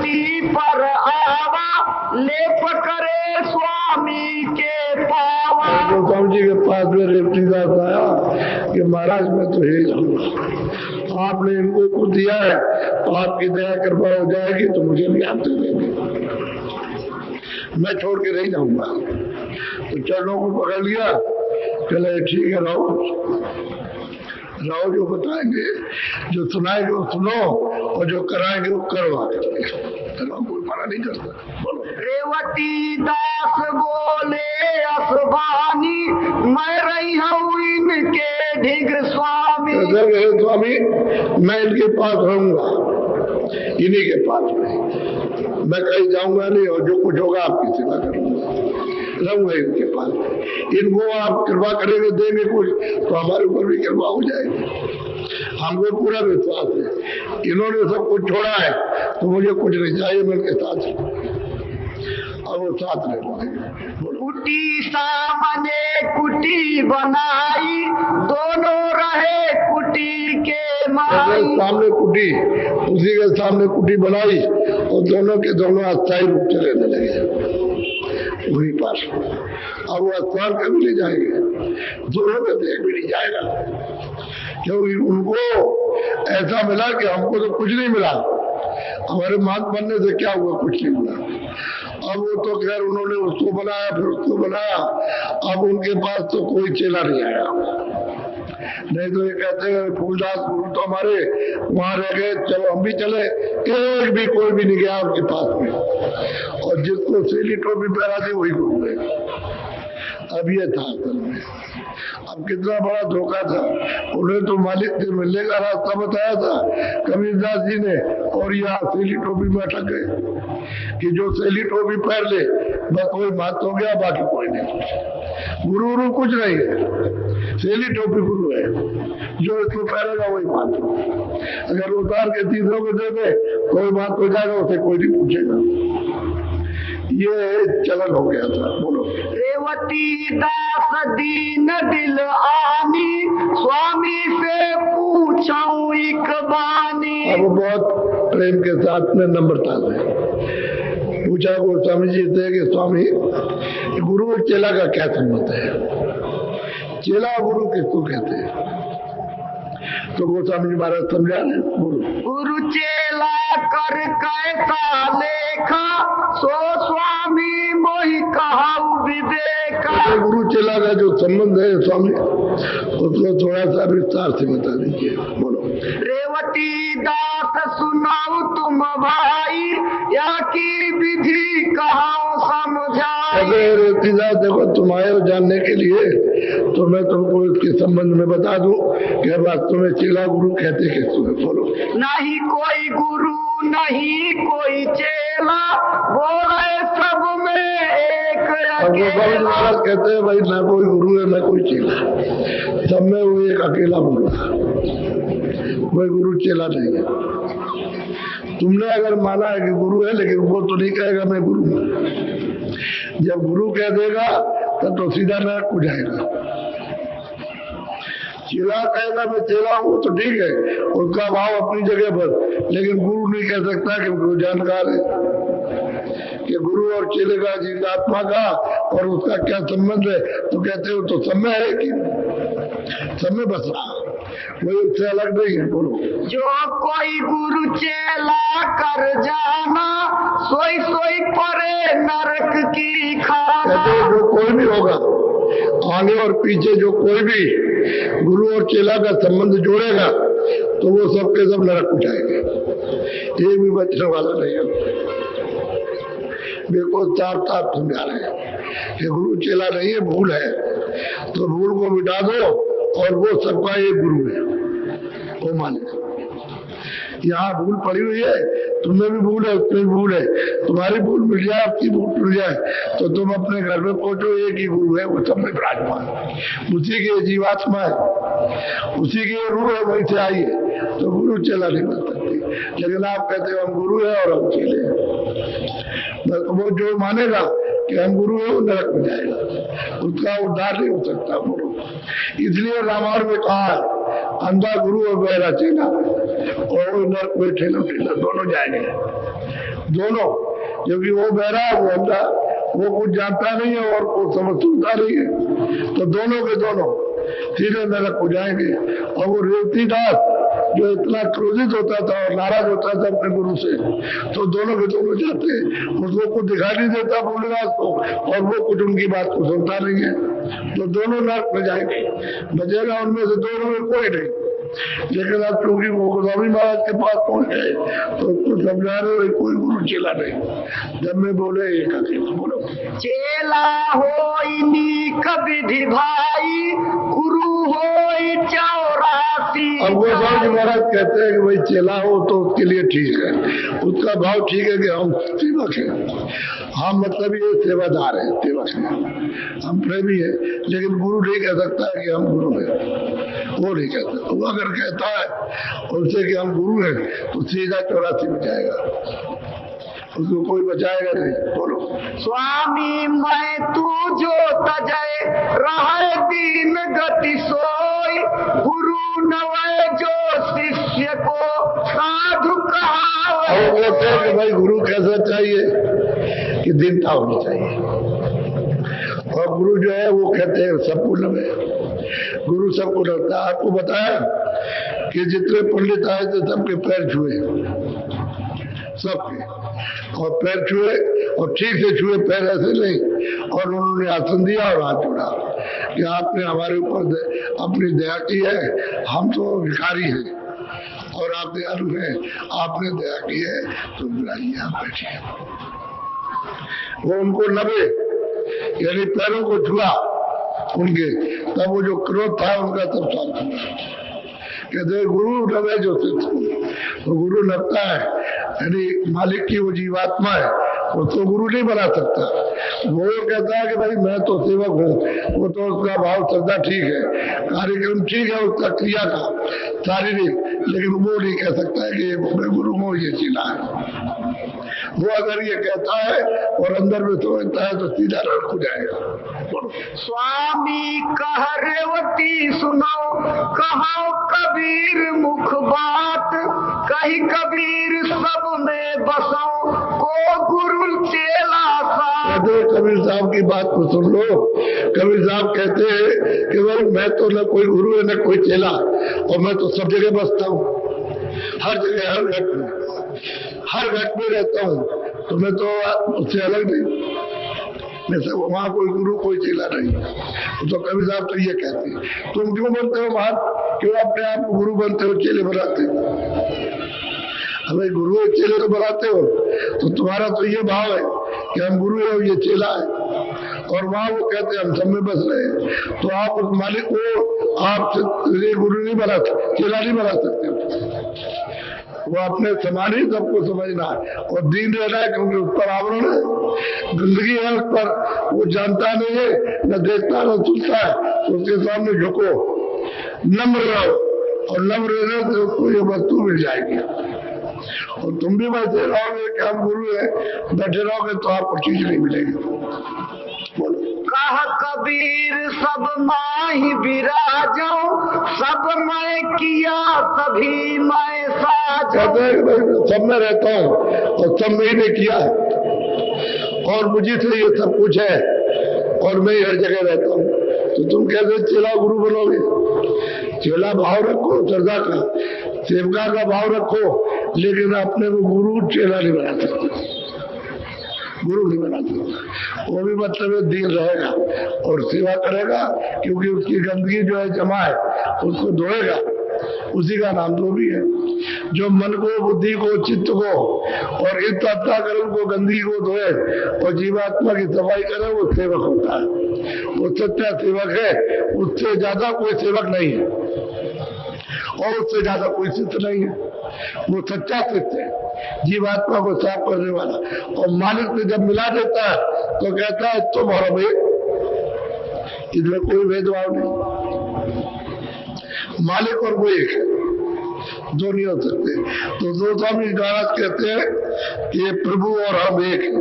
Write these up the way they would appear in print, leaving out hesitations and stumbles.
धरती पर आवा, लेप करे स्वामी के पावा। स्वामी जी के पास में रेवतीदास आया कि महाराज मैं तो यही जाऊंगा, आपने इनको कुछ दिया है तो आपकी दया कृपा हो जाएगी तो मुझे भी आप दे देंगे, मैं छोड़ के नहीं जाऊंगा। तो चरणों को पकड़ लिया, चले ठीक है रहो जो बताएंगे, जो सुनाएंगे वो सुनो और जो कराएंगे वो करवा कोई मना नहीं करता। बोलो। रेवती दास बोले असबानी, मैं रही हूँ इनके ढीघ्र स्वामी। स्वामी मैं इनके पास रहूंगा, इन्हीं के पास में, मैं कहीं जाऊंगा नहीं और जो कुछ होगा आपकी सेवा करूंगा, रहूंगा इनके पास। इनको आप कृपा करेंगे देंगे कुछ तो हमारे ऊपर भी कृपा हो जाएगी। हमको पूरा विश्वास है, इन्होंने सब कुछ छोड़ा है तो मुझे कुछ नहीं चाहिए, मैं इनके साथ और वो साथ रहे। कुटी सामने कुटी बनाई, दोनों रहे कुटी के माई। सामने कुटी, उसी के सामने कुटी बनाई और दोनों के दोनों अस्थायी रूप से रहने लगे वही पास। अब वो स्थान कभी ले जाएंगे, दोनों का देख भी नहीं जाएगा, क्योंकि उनको ऐसा मिला कि हमको तो कुछ नहीं मिला, हमारे मात बनने से क्या हुआ, कुछ नहीं मिला। अब वो तो खैर उन्होंने उसको बनाया फिर उसको बनाया, अब उनके पास तो कोई चेला नहीं आया। नहीं तो ये कहते हैं फूलदास गुरु तो हमारे वहां रह गए, चलो हम भी चले, एक भी कोई भी नहीं गया उनके पास में, और जिसको सीली टोपी पहना थी वही गुरु गए। अब ये था असल में, अब कितना बड़ा धोखा था, उन्हें तो मालिक से मिलने का रास्ता बताया था कबीरदास जी ने, और यहाँ सेली टोपी में अटक गए कि जो सेली टोपी पहन ले बस वही बात हो गया, बाकी कोई नहीं। गुरु कुछ नहीं है, सेली टोपी गुरु है, जो इसको पहनेगा वही बात। अगर उतार के तीसरों को दे दे कोई बात हो जाएगा, उसे कोई नहीं पूछेगा। ये चलन हो गया था। बोलो। रेवती दास दीन दिल आनी, स्वामी से पूछाऊं एक बानी। अब बहुत प्रेम के साथ में नम्रता से पूछा गोस्वामी जी से कि स्वामी गुरु और चेला का क्या संबंध है, चेला गुरु किसको कहते हैं? तो गोस्वामी जी महाराज समझा रहे, गुरु चेला कर कैसा लेखा, सो स्वामी मोहि कहाऊ विवेका। तो गुरु चेला का जो संबंध है स्वामी उसको थोड़ा सा विस्तार से बता दीजिए। बोलो। रेवती दास सुनाओ तुम भाई, या की विधि कहाऊ समझाई। रेवती दास देखो तुम्हारे जानने के लिए तो मैं तुमको इसके संबंध में बता दूं कि वास्तव में चेला गुरु कहते किसको है। बोलो। नहीं कोई गुरु नहीं कोई चेला, वो है सब में एक अकेला। कहते हैं भाई ना कोई गुरु है ना कोई चेला, सब में वो एक अकेला गुरु है, कोई गुरु चेला नहीं है। तुमने अगर माना है कि गुरु है, लेकिन वो तो नहीं कहेगा मैं गुरु हूं। जब गुरु कह देगा तब तो सीधा नरक हो जाएगा। चेला कहेगा मैं चेला हूँ तो ठीक है, उसका भाव अपनी जगह पर, लेकिन गुरु नहीं कह सकता कि गुरु जानकार है कि गुरु और चेले का जीवात्मा का और उसका क्या संबंध है। तो कहते हो तो समय है कि समय बस रहा, वही उससे अलग नहीं है। बोलो। जो कोई गुरु चेला कर जाना, सोई सोई परे नरक की खाना। जो कोई भी होगा आगे और पीछे, जो कोई भी गुरु और चेला का संबंध जोड़ेगा तो वो सबके सब नरक को जाएंगे, एक भी बचने वाला नहीं है। बिल्कुल साफ साफ समझा रहे हैं कि गुरु चेला नहीं है, भूल है, तो भूल को मिटा दो और वो सबका एक गुरु है, वो माने। यहाँ भूल पड़ी हुई है, तुम्हें भी भूल है, उसमें भी भूल है, तुम्हारी भूल मिल जाए, आपकी भूल मिल जाए तो तुम अपने घर में पहुंचो, एक ही गुरु है, वो सब में विराजमान, उसी के जीवात्मा है, उसी की रूह है, वहीं से आई है, तो गुरु चेला नहीं बन सकती। लेकिन आप कहते हो हम गुरु है और हम चेले हैं, वो जो मानेगा कि हम गुरु है वो नरक में जाएगा, उसका उद्धार नहीं हो सकता। गुरु इसलिए रामायण में कहा है अंधा गुरु और बहरा चेला, और नरक में ठेला ठेला दोनों जाएंगे। दोनों, क्योंकि वो बहरा है, वो अंधा, वो कुछ जानता नहीं है और कुछ समझता नहीं है, तो दोनों के दोनों सीधे नरक हो जाएंगे। और वो रेवतीदास जो इतना क्रोधित होता था और नाराज होता था अपने गुरु से, तो दोनों के दोनों जाते, उसको कुछ दिखाई नहीं देता भोलेनाथ को, और वो कुछ उनकी बात को सुनता नहीं है, तो दोनों नरक में जाएंगे। बचेगा उनमें से दोनों में कोई नहीं। लेकिन अब क्योंकि वो गोस्वामी महाराज के पास पहुंच गए तो उसको समझा रहे कोई गुरु चेला नहीं। जब मैं बोले एक अकेला बोलो, चेला होई कविधि भाई, गुरु होई 84। अब गोस्वामी महाराज कहते हैं कि भाई चेला हो तो उसके लिए ठीक है, उसका भाव ठीक है कि हम सेवक हैं, हम मतलब ये सेवादार है, सेवक है, हम प्रेमी है, लेकिन गुरु नहीं कह सकता है कि हम गुरु हैं, वो नहीं कहता। वो अगर कहता है उससे कि हम गुरु हैं तो सीधा 84 में जाएगा, उसको कोई बचाएगा नहीं। बोलो, स्वामी मैं तू जो तजय रहे दीन गति सोई, गुरु नवय जो शिष्य को साधु कहावे। वो कहते हैं कि भाई गुरु कैसा चाहिए कि दीनता होनी चाहिए, और गुरु जो है वो कहते हैं सबको नवे, गुरु सबको नवता। आपको बताया कि जितने पंडित आए थे सबके पैर छुए, सबके, और पैर छुए और ठीक से छुए, पैर ऐसे नहीं, और उन्होंने आसन दिया और हाथ जोड़ा कि आपने हमारे ऊपर अपनी दया की है, हम तो भिखारी हैं और आप दयालु हैं, आपने दया की है तो बुलाइए, आप बैठिए। वो उनको नबे यानी पैरों को छुआ उनके, तब वो जो क्रोध था उनका तब शांत हुआ। कहते गुरु नवे जो तो गुरु नबता है, यानी मालिक की वो जीवात्मा है, वो तो गुरु नहीं बना सकता। वो कहता है कि भाई मैं तो सेवक हूँ, वो तो उसका भाव श्रद्धा ठीक है, कार्यक्रम ठीक है उसका क्रिया का शारीरिक, लेकिन वो नहीं कह सकता है कि मैं गुरु हूँ, ये चीला है। वो अगर ये कहता है और अंदर में समझता है तो सीधा नरक हो जाएगा। स्वामी कह रेवती सुनाओ, कहो कबीर मुख बात, कही कबीर सब में बसाओ, को गुरु चेला सा। कबीर साहब की बात को सुन लो। कबीर साहब कहते हैं कि भाई मैं तो न कोई गुरु है न कोई चेला, और मैं तो सब जगह बसता हूँ, हर जगह, हर घट में, हर घट में रहता हूँ, तो मैं तो उससे अलग नहीं, मैं सब वहाँ कोई गुरु कोई चेला नहीं। तो कबीर साहब तो ये कहते हैं तुम क्यों बनते हो महान, क्यों अपने आप को गुरु बनते हो, चेले बनाते हो? हमें गुरु एक चेले को बनाते हो तो तुम्हारा तो ये भाव है कि हम गुरु है और ये चेला है, और वहाँ वो कहते हैं हम सब में बस रहे हैं, तो आप उस मालिक को आप गुरु नहीं बना सकते, चेला नहीं बना सकते। वो अपने समान ही सबको समझना है और दीन रहना है, क्योंकि उस पर आवरण है, गंदगी है उस पर, वो जानता नहीं है, न देखता न सुनता है, तो उसके सामने झुको, नम्र रहो, और नम्र रहने से उसको ये वस्तु मिल जाएगी। और तुम भी बैठे रहोगे कि हम गुरु है, बैठे रहोगे तो आपको चीज नहीं मिलेगी। कह कबीर सब माही विराजो, सब मैं किया सभी मैं साजो। कहते हैं भाई सब में रहता हूँ और सब में ही किया है, और मुझे से ये सब कुछ है, और मैं हर जगह रहता हूँ, तो तुम कैसे चेला गुरु बनोगे? चेला भाव रखो श्रद्धा का, सेवका का भाव रखो, लेकिन अपने को गुरु चेला नहीं बना सकते, गुरु नहीं बना सकता। वो भी मतलब दीन रहेगा और सेवा करेगा, क्योंकि उसकी गंदगी जो है जमा है उसको धोएगा, उसी का नाम तो भी है। जो मन को, बुद्धि को, चित्त को और हित आत्मा कर्म को, गंदगी को धोए और जीवात्मा की सफाई करे, वो सेवक होता है, वो सच्चा सेवक है। उससे ज्यादा कोई सेवक नहीं है और उससे ज्यादा कोई सिद्ध नहीं है, वो सच्चा सिद्ध है, जीवात्मा को साफ करने वाला। और मालिक से जब मिला देता है तो कहता है तुम और हम एक, इसमें कोई भेदभाव नहीं, मालिक और वो एक है, दो नहीं हो सकते। तो दो स्वामी महाराज कहते हैं कि ये प्रभु और हम एक है,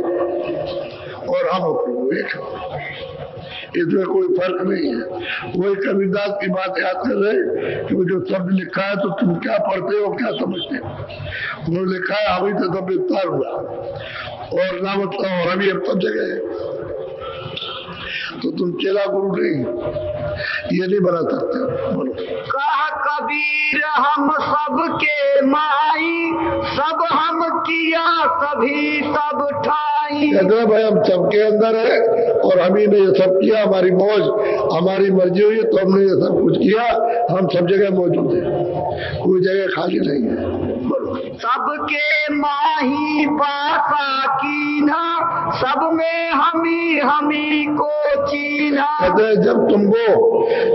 और हम और प्रभु एक है। इसमें कोई फर्क नहीं है। वही कबीरदास की बात याद कर रहे कि वो जो शब्द लिखा है तो तुम क्या पढ़ते हो क्या समझते हो। उन्होंने लिखा है अभी तो सब विस्तार हुआ और ना मतलब और अभी अब सब जगह है, तो तुम चेला गुरु नहीं, ये नहीं बना सकते। बोलो। कहा कबीर हम सबके माई, सब हम किया सभी सब ठाई। कहते हैं भाई हम सबके अंदर है और हम ही ने ये सब किया, हमारी मौज हमारी मर्जी हुई तो हमने ये सब कुछ किया। हम सब जगह मौजूद है, कोई जगह खाली नहीं है। सबके माही पासा कीना, सब में हमी को चीना। कहते हैं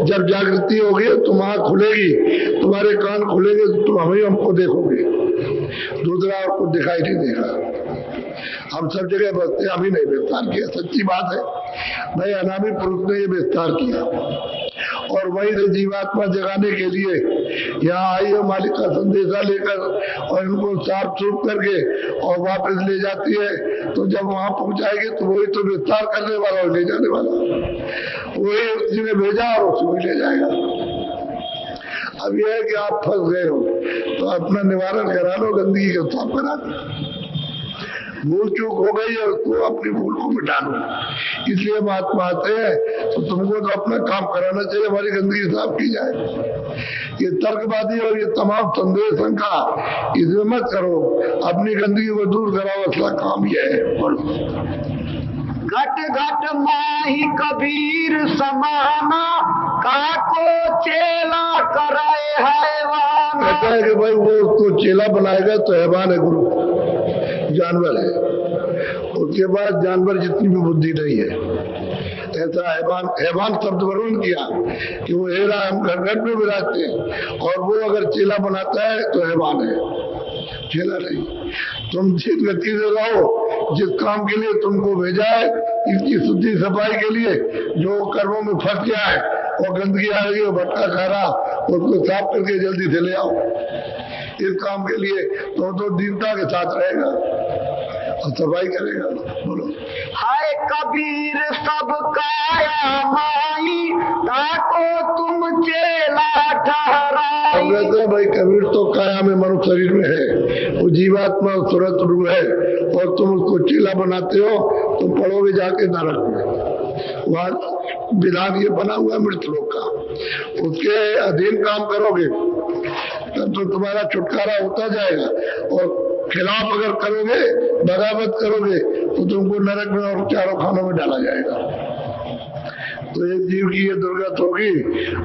जब जागृति होगी तुम आँख खुलेगी, तुम्हारे कान खुलेंगे तो तुम हमको देखोगे, दूसरा और कुछ दिखाई नहीं देगा। हम सब जगह बसते हम ही नहीं विस्तार किया, सच्ची बात है भाई। अनामी पुरुष ने ये विस्तार किया और वही से जीवात्मा जगाने के लिए यहाँ आई है मालिक का संदेशा लेकर और इनको साफ सूफ करके और वापस ले जाती है। तो जब वहां पहुंचाएगी तो वही तो विस्तार करने वाला और ले जाने वाला, वही उसी ने भेजा और उसी को ले जाएगा। अब यह है कि आप फंस गए हो तो अपना निवारण करा लो, गंदगी को साफ करा दो। भूल चूक हो गई है तो अपनी भूल को मिटा लो। इसलिए महात्मा आते हैं तो तुमको तो अपना काम कराना चाहिए, हमारी गंदगी साफ की जाए। ये तर्कबाजी और ये तमाम संदेह शंका इसमें मत करो, अपनी गंदगी को दूर कराओ, असला काम यह है। घट घट माही कबीर समाना, काको चेला कराए हैवान। कहता है कि भाई वो उसको चेला बनाएगा तो हैवान है गुरु, जानवर है। उसके बाद जानवर जितनी भी बुद्धि नहीं है, ऐसा हैवान शब्द वर्णन किया कि वो हेरा हम घर में विराजते हैं और वो अगर चेला बनाता है तो हैवान है, चेला नहीं। तुम जिस गति से रहो, जिस काम के लिए तुमको भेजा है, इसकी शुद्धि सफाई के लिए जो कर्मों में फंस गया है और गंदगी आ रही है, भटका खा रहा, उसको साफ करके जल्दी से ले आओ। इस काम के लिए तो दीनता के साथ रहेगा और सफाई करेगा। बोलो। हाय कबीर सब काया माई, ताको तुम चेला ठहराई। कहते भाई कबीर तो काया में मनुष्य शरीर में है, वो जीवात्मा सूरत रूप है और तुम उसको चेला बनाते हो, तुम पढ़ोगे जाके नरक में। वहाँ विधान ये बना हुआ है मृत्यु लोक का, उसके अधीन काम करोगे तब तो तुम्हारा छुटकारा होता जाएगा और खिलाफ अगर करोगे, बगावत करोगे तो तुमको नरक में और चारों खानों में डाला जाएगा। तो एक जीव की ये दुर्गत होगी,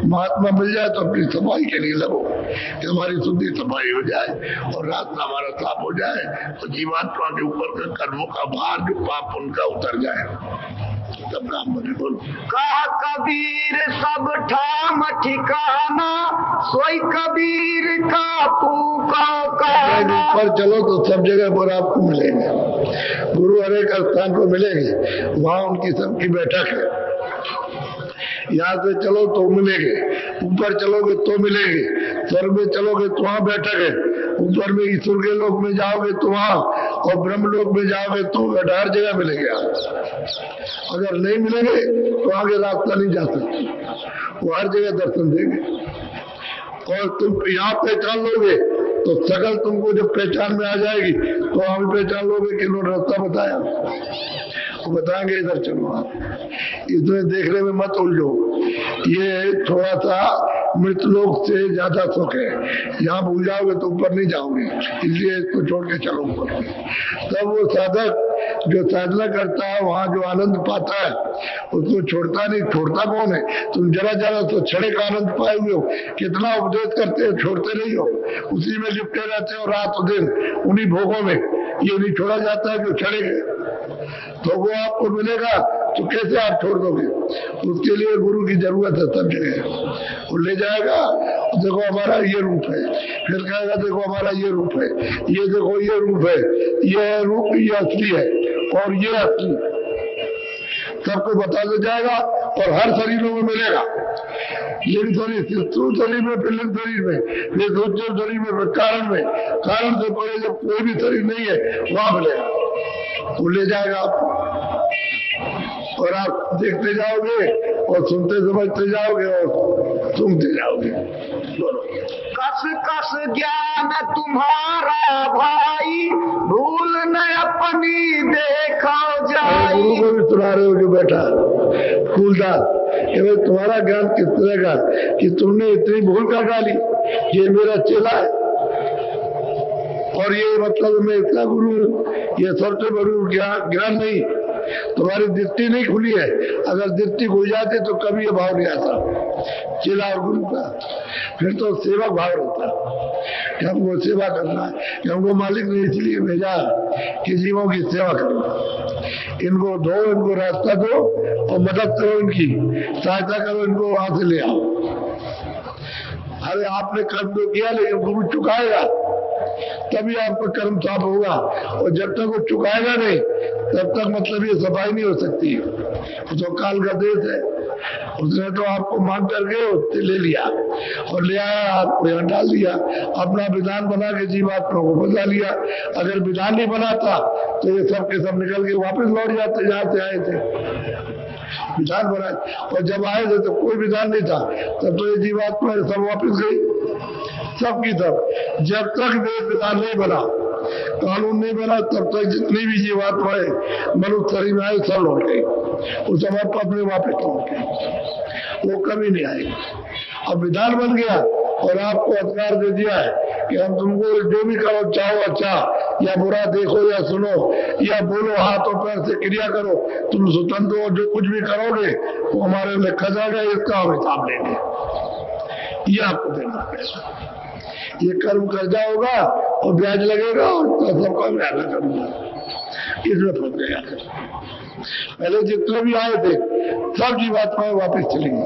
महात्मा मिल जाए तो अपनी सफाई के लिए लगो कि हमारी शुद्धि सफाई हो जाए और रास्ता हमारा साफ हो जाए और जीवात्मा के ऊपर का कर्मों का भार जो पाप उनका उतर जाए, सब काम बने। बोलो। कहा कबीर सब ठाम ठिकाना, सोई कबीर का पुकारा। ऊपर चलो तो सब जगह पर आपको मिलेंगे, गुरु हर एक स्थान पर मिलेंगे, वहाँ उनकी सबकी बैठक है। यहाँ से चलो तो मिलेंगे, ऊपर चलोगे तो मिलेंगे, स्वर्ग में चलोगे तो वहाँ बैठक है, ऊपर में ईश्वर के लोक में जाओगे तो वहाँ, और ब्रह्म लोक में जाओगे तो हर जगह मिलेंगे आप। अगर नहीं मिलेंगे तो आगे रास्ता नहीं जा सकते, वो हर जगह दर्शन देंगे। और तुम यहाँ पहचान लोगे तो सकल तुमको जब पहचान में आ जाएगी तो हम पहचान लोगे कि इन्होंने रास्ता बताया, तो बताएंगे इधर चलो आप, इसमें देखने में मत उलझो। ये थोड़ा सा मृतलोक से ज्यादा सुख है, यहाँ भूल जाओगे तो ऊपर नहीं जाओगे, इसलिए इसको छोड़ के चलो ऊपर। तब वो साधक जो साधना करता है वहाँ जो आनंद पाता है उसको छोड़ता नहीं। छोड़ता कौन है? तुम जरा जरा तो छड़े का आनंद पाए हुए हो, कितना उपदेश करते हो, छोड़ते नहीं हो, उसी में लिपटे रहते हो रात दिन उन्हीं भोगों में। ये नहीं छोड़ा जाता है जो छड़े गए, तो वो आपको मिलेगा तो कैसे आप छोड़ दोगे? उसके लिए गुरु की जरूरत है सब जगह। वो ले जाएगा, देखो हमारा ये रूप है, फिर कहेगा देखो हमारा ये रूप है, ये देखो ये रूप है, ये रूप ये असली है और ये असली है, सबको बता दे जाएगा और हर शरीरों में मिलेगा। लिंग शरीर, स्थूल शरीर में, फिर लिंग शरीर में, फिर सूक्ष्म शरीर में, फिर कारण में, कारण से पहले जब कोई भी शरीर नहीं है वहां मिलेगा, वो ले जाएगा आपको। और आप देखते जाओगे और सुनते समझते जाओगे और सुनते जाओगे दोनों। कस कस ज्ञान तुम्हारा भाई, भूल न अपनी देखा जाई। गुरु को भी सुना रहे हो जो बैठा फूलदार, कि भाई तुम्हारा ज्ञान किस तरह का कि तुमने इतनी भूल कर डाली, ये मेरा चेला है और ये मतलब मैं इतना गुरु हूं, ये सबसे बड़ी ज्ञान नहीं, तुम्हारी दृष्टि नहीं खुली है। अगर दृष्टि खुल जाती तो कभी ये भाव नहीं आता चेला और गुरु का, फिर तो सेवक भाव रहता कि हमको सेवा करना है, कि हमको मालिक ने इसलिए भेजा कि जीवों की सेवा करो, इनको दो, इनको रास्ता दो और मदद करो, इनकी सहायता करो, इनको वहां से ले आओ। अरे आपने कर्म तो किया लेकिन गुरु चुकाएगा तभी आपका कर्म साफ होगा, और जब तक वो चुकाएगा नहीं तब तक मतलब ये सफाई नहीं हो सकती। तो काल का देश है, उसने तो आपको मांग करके उससे ले लिया और ले आया, आपको यहाँ डाल दिया, अपना विधान बना के जीवात्मा को बचा लिया। अगर विधान नहीं बनाता तो ये सब के सब निकल के वापस लौट जाते जहाँ से आए थे। विधान बनाए, और जब आए थे तो कोई विधान नहीं था, तब तो ये जीवात्मा सब वापस गई, सब की सब। जब तक विधान नहीं बना, कानून नहीं बना, तब तक जितनी भी जीवात्माएं मनुष्य शरीर में आए सब लौट गई, उस समय अपने वापस लौट गए, वो कभी नहीं आएगी। अब विधान बन गया और आपको अधिकार दे दिया है कि हम तुमको जो भी करो, चाहो अच्छा या बुरा, देखो या सुनो या बोलो, हाथों पैर से क्रिया करो, तुम स्वतंत्र हो, जो कुछ भी करोगे वो हमारे लिखा जाएगा, इसका हम हिसाब लेंगे, ये आपको देना पड़ेगा। ये कर्म कर्जा होगा और ब्याज लगेगा और सबका मैं अदा करूंगा, इसमें फंस गया। पहले जितने भी आए थे सब जीवात्माएं वापस चलेंगी,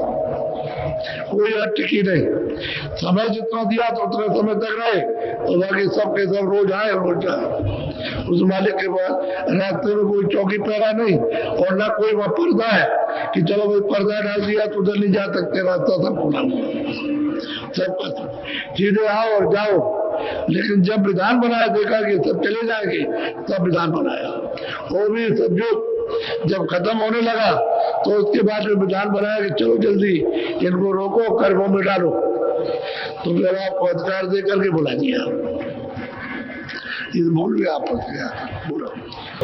कोई टिकी नहीं। समय जितना दिया तो उतने समय तक रहे, और बाकी सब के सब रोज आए रोज जाए। उस मालिक के पास रास्ते में कोई चौकी पहरा नहीं और ना कोई वहां पर्दा है कि चलो भाई पर्दा डाल दिया तो उधर नहीं जा सकते, रास्ता सब खुला सब सीधे आओ और जाओ। लेकिन जब विधान बनाया, देखा कि सब चले जाएंगे, तब विधान बनाया। वो भी सब जो जब खत्म होने लगा तो उसके बाद में विधान बनाया कि चलो जल्दी इनको रोको, कर्मों में डालो। तो फिर आपको अधिकार दे करके बुला दिया, इस भूल में आपस में बोलो।